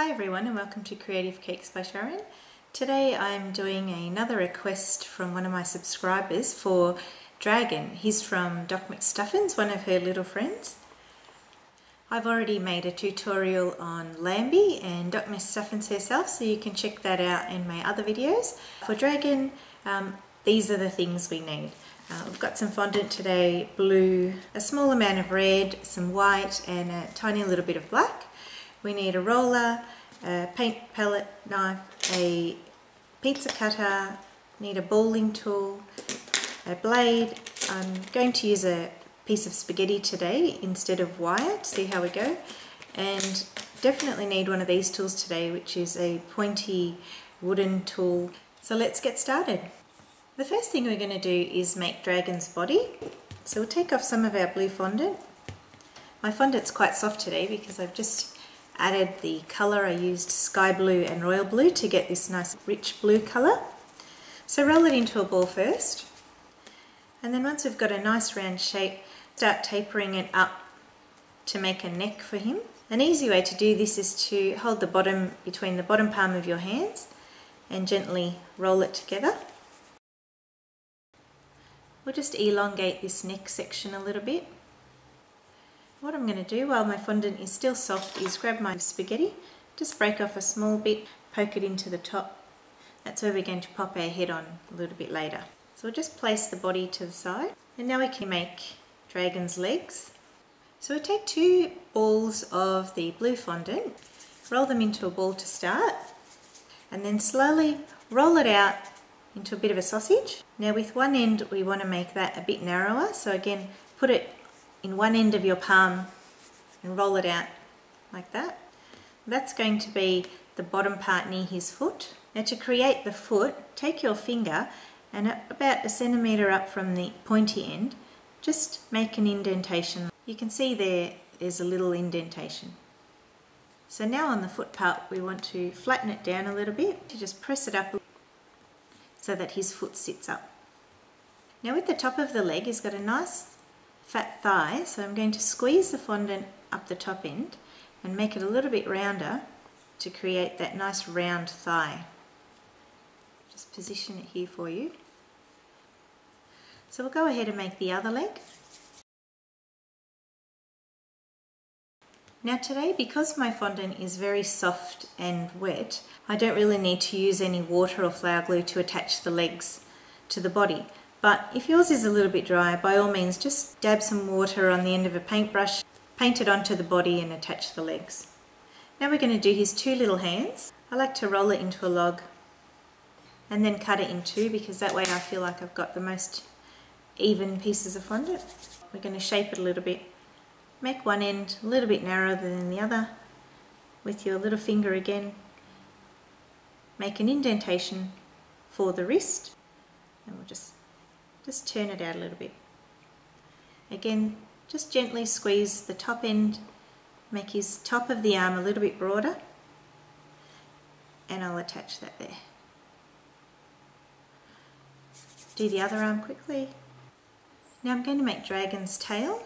Hi everyone and welcome to Creative Cakes by Sharon. Today I'm doing another request from one of my subscribers for Dragon. He's from Doc McStuffins, one of her little friends. I've already made a tutorial on Lambie and Doc McStuffins herself, so you can check that out in my other videos. For Dragon, these are the things we need. We've got some fondant today, blue, a small amount of red, some white and a tiny little bit of black. We need a roller, a paint palette knife, a pizza cutter, need a balling tool, a blade. I'm going to use a piece of spaghetti today instead of wire to see how we go, and definitely need one of these tools today, which is a pointy wooden tool. So let's get started. The first thing we're going to do is make Dragon's body. So we'll take off some of our blue fondant. My fondant's quite soft today because I've just added the colour. I used sky blue and royal blue to get this nice rich blue colour. So roll it into a ball first, and then once we've got a nice round shape, start tapering it up to make a neck for him. An easy way to do this is to hold the bottom between the bottom palm of your hands and gently roll it together. We'll just elongate this neck section a little bit. What I'm going to do while my fondant is still soft is grab my spaghetti, just break off a small bit, poke it into the top. That's where we're going to pop our head on a little bit later. So we'll just place the body to the side, and now we can make Dragon's legs. So we'll take two balls of the blue fondant, roll them into a ball to start, and then slowly roll it out into a bit of a sausage. Now with one end we want to make that a bit narrower, so again put it in one end of your palm and roll it out like that. That's going to be the bottom part near his foot. Now to create the foot, take your finger and about 1 centimetre up from the pointy end, just make an indentation. You can see there's a little indentation. So now on the foot part we want to flatten it down a little bit, to just press it up so that his foot sits up. Now with the top of the leg, he's got a nice fat thigh, so I'm going to squeeze the fondant up the top end and make it a little bit rounder to create that nice round thigh. Just position it here for you. So we'll go ahead and make the other leg. Now today, because my fondant is very soft and wet, I don't really need to use any water or flour glue to attach the legs to the body. But if yours is a little bit dry, by all means just dab some water on the end of a paintbrush, paint it onto the body and attach the legs. Now we're going to do his two little hands. I like to roll it into a log and then cut it in two, because that way I feel like I've got the most even pieces of fondant. We're going to shape it a little bit. Make one end a little bit narrower than the other. With your little finger again, make an indentation for the wrist, and we'll just turn it out a little bit. Again, just gently squeeze the top end, make his top of the arm a little bit broader, and I'll attach that there. Do the other arm quickly. Now I'm going to make Dragon's tail.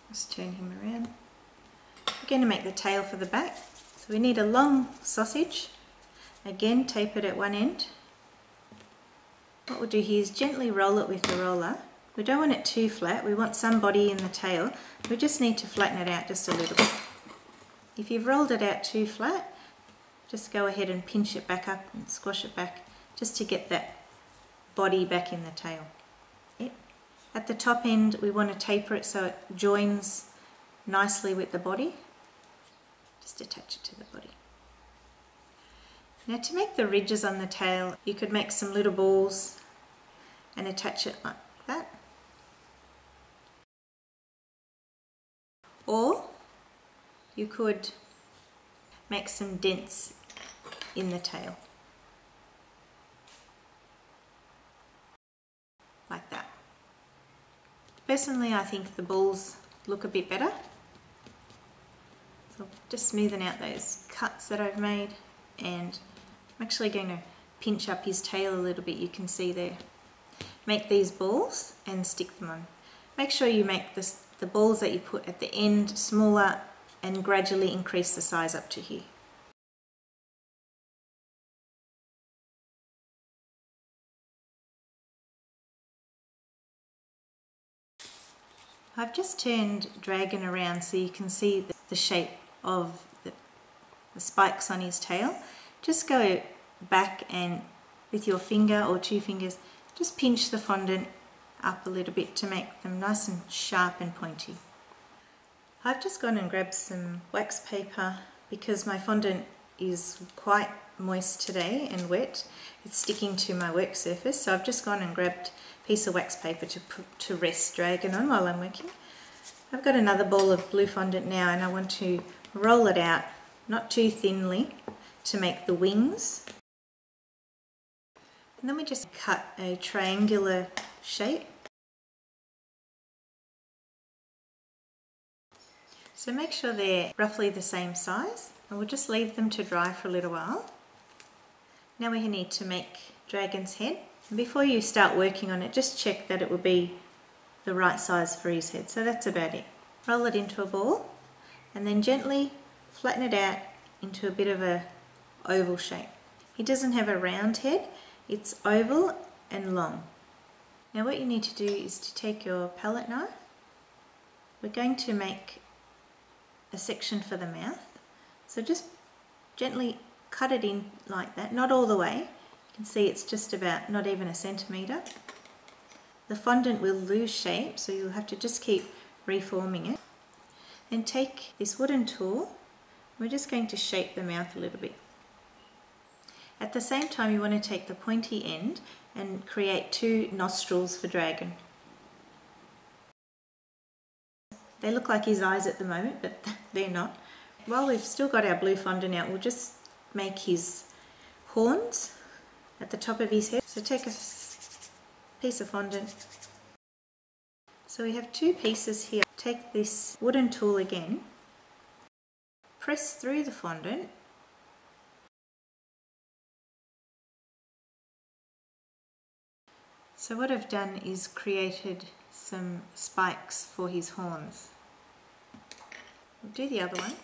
Just turn him around. We're going to make the tail for the back. So we need a long sausage. Again, tape it at one end. What we'll do here is gently roll it with the roller. We don't want it too flat, we want some body in the tail. We just need to flatten it out just a little bit. If you've rolled it out too flat, just go ahead and pinch it back up and squash it back, just to get that body back in the tail. Yep. At the top end we want to taper it so it joins nicely with the body. Just attach it to the body. Now to make the ridges on the tail, you could make some little balls and attach it like that. Or you could make some dents in the tail. Like that. Personally, I think the balls look a bit better. So just smoothing out those cuts that I've made, and I'm actually going to pinch up his tail a little bit, you can see there. Make these balls and stick them on. Make sure you make the balls that you put at the end smaller and gradually increase the size up to here. I've just turned Dragon around so you can see the shape of the spikes on his tail. Just go back and with your finger or two fingers, just pinch the fondant up a little bit to make them nice and sharp and pointy. I've just gone and grabbed some wax paper because my fondant is quite moist today and wet. It's sticking to my work surface, so I've just gone and grabbed a piece of wax paper to rest Dragon on while I'm working. I've got another ball of blue fondant now and I want to roll it out, not too thinly, to make the wings. And then we just cut a triangular shape. So make sure they're roughly the same size and we'll just leave them to dry for a little while. Now we need to make Dragon's head. And before you start working on it, just check that it will be the right size for his head. So that's about it. Roll it into a ball and then gently flatten it out into a bit of a oval shape. He doesn't have a round head, it's oval and long. Now what you need to do is to take your palette knife. We're going to make a section for the mouth. So just gently cut it in like that, not all the way. You can see it's just about not even a centimetre. The fondant will lose shape, so you'll have to just keep reforming it. Then take this wooden tool. We're just going to shape the mouth a little bit. At the same time, you want to take the pointy end and create two nostrils for Dragon. They look like his eyes at the moment, but they're not. While we've still got our blue fondant out, we'll just make his horns at the top of his head. So take a piece of fondant. So we have two pieces here. Take this wooden tool again, press through the fondant, so what I've done is created some spikes for his horns. We'll do the other one.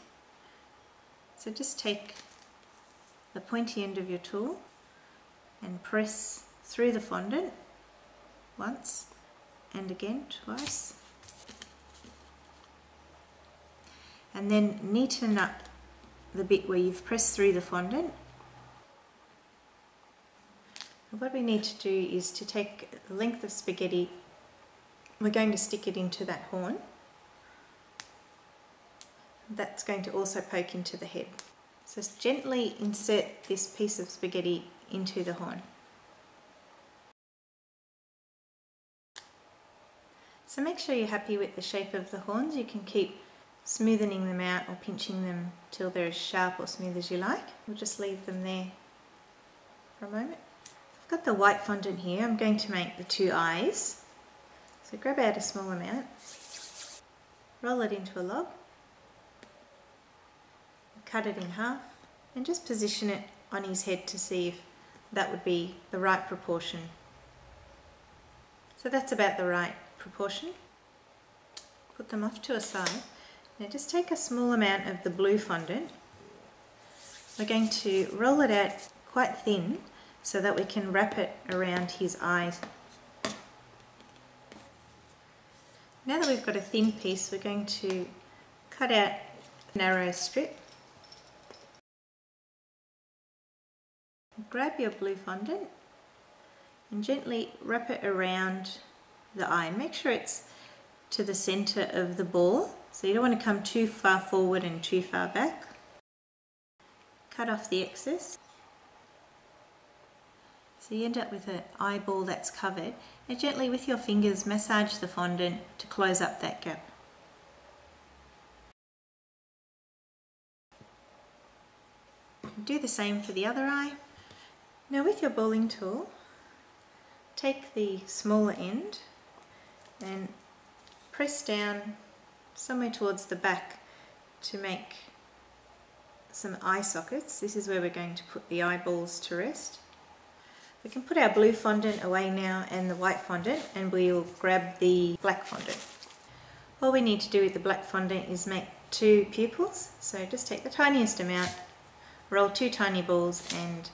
So just take the pointy end of your tool and press through the fondant once and again twice, and then neaten up the bit where you've pressed through the fondant. And what we need to do is to take a length of spaghetti, we're going to stick it into that horn. That's going to also poke into the head. So gently insert this piece of spaghetti into the horn. So make sure you're happy with the shape of the horns. You can keep smoothing them out or pinching them till they're as sharp or smooth as you like. We'll just leave them there for a moment. I've got the white fondant here. I'm going to make the two eyes. So grab out a small amount, roll it into a log, cut it in half, and just position it on his head to see if that would be the right proportion. So that's about the right proportion. Put them off to a side. Now just take a small amount of the blue fondant. We're going to roll it out quite thin so that we can wrap it around his eyes. Now that we've got a thin piece, we're going to cut out a narrow strip. Grab your blue fondant and gently wrap it around the eye. Make sure it's to the center of the ball, so you don't want to come too far forward and too far back. Cut off the excess. So you end up with an eyeball that's covered, and gently with your fingers massage the fondant to close up that gap. Do the same for the other eye. Now with your balling tool, take the smaller end and press down somewhere towards the back to make some eye sockets. This is where we're going to put the eyeballs to rest. We can put our blue fondant away now and the white fondant, and we'll grab the black fondant. All we need to do with the black fondant is make 2 pupils, so just take the tiniest amount, roll 2 tiny balls and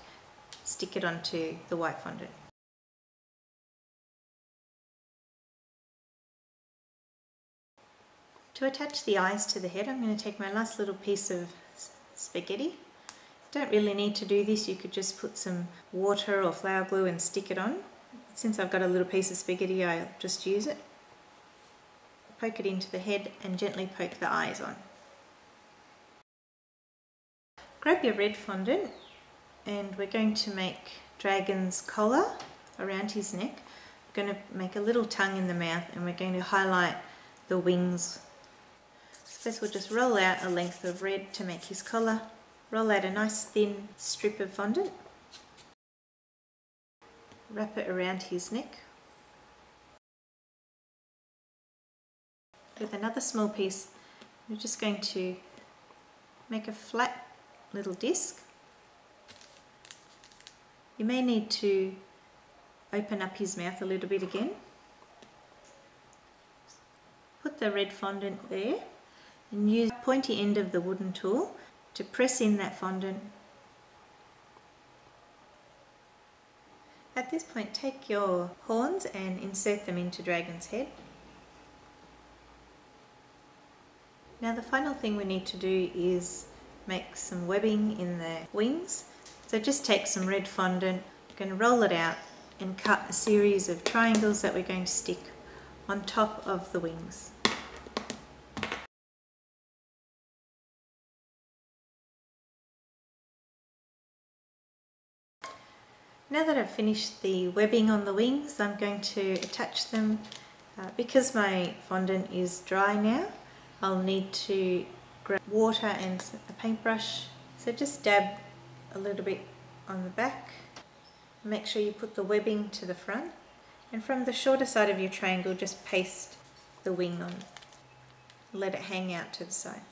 stick it onto the white fondant. To attach the eyes to the head, I'm going to take my last little piece of spaghetti. Don't really need to do this, you could just put some water or flour glue and stick it on. Since I've got a little piece of spaghetti, I'll just use it. Poke it into the head and gently poke the eyes on. Grab your red fondant and we're going to make Dragon's collar around his neck. We're going to make a little tongue in the mouth and we're going to highlight the wings. So first we'll just roll out a length of red to make his collar. Roll out a nice thin strip of fondant. Wrap it around his neck. With another small piece, we're just going to make a flat little disc. You may need to open up his mouth a little bit again. Put the red fondant there and use the pointy end of the wooden tool to press in that fondant. At this point, take your horns and insert them into Dragon's head. Now the final thing we need to do is make some webbing in the wings. So just take some red fondant, we're going to roll it out and cut a series of triangles that we're going to stick on top of the wings. Now that I've finished the webbing on the wings, I'm going to attach them. Because my fondant is dry now, I'll need to grab water and a paintbrush. So just dab a little bit on the back. Make sure you put the webbing to the front. And from the shorter side of your triangle, just paste the wing on. Let it hang out to the side.